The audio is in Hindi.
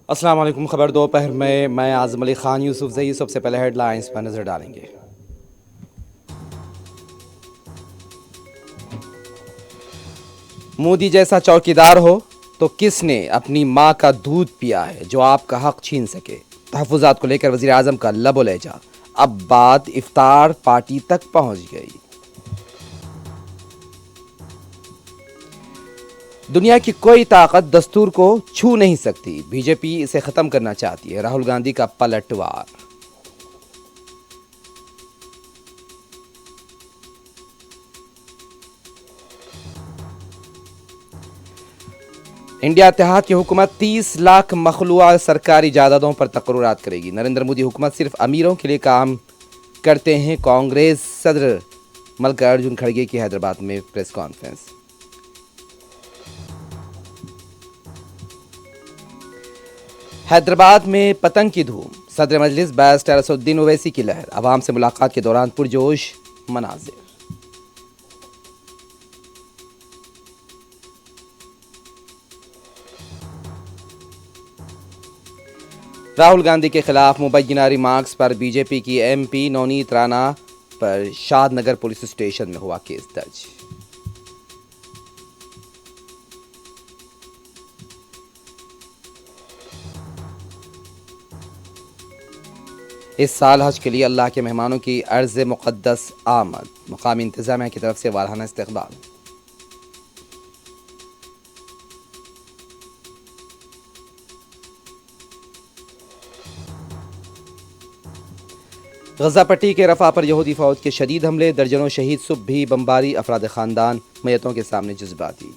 अस्सलाम वालेकुम। खबर दोपहर में मैं आज़म अली ख़ान यूसुफ जई। सबसे पहले हेडलाइंस पर नज़र डालेंगे। मोदी जैसा चौकीदार हो तो किसने अपनी माँ का दूध पिया है जो आपका हक छीन सके। तहफ़्फ़ुज़ात को लेकर वज़ीर आज़म का लबो लहजा। अब बात इफ्तार पार्टी तक पहुँच गई। दुनिया की कोई ताकत दस्तूर को छू नहीं सकती, बीजेपी इसे ख़त्म करना चाहती है। राहुल गांधी का पलटवार। इंडिया इत्तेहाद की हुकूमत 30 लाख मखलूआ सरकारी जायदादों पर तकर्रुरात करेगी। नरेंद्र मोदी हुकूमत सिर्फ अमीरों के लिए काम करते हैं। कांग्रेस सदर मल्लिकार्जुन खड़गे की हैदराबाद में प्रेस कॉन्फ्रेंस। हैदराबाद में पतंग की धूम। सदर मजलिस बैरिस्टर असदुद्दीन ओवैसी की लहर। अवाम से मुलाकात के दौरान पुरजोश मनाजिर। राहुल गांधी के खिलाफ मुबैना रिमार्क्स पर बीजेपी की एमपी नवनीत राणा पर शादनगर पुलिस स्टेशन में हुआ केस दर्ज। इस साल हज के लिए अल्लाह के मेहमानों की अर्ज़ मुक़द्दस आमद। मुकामी इंतज़ामिया की तरफ से वाराना इस्तक़बाल। गजा पट्टी के रफा पर यहूदी फौज के शदीद हमले। दर्जनों शहीद। सुबह भी बमबारी। अफराद खानदान मयतों के सामने जज्बाती।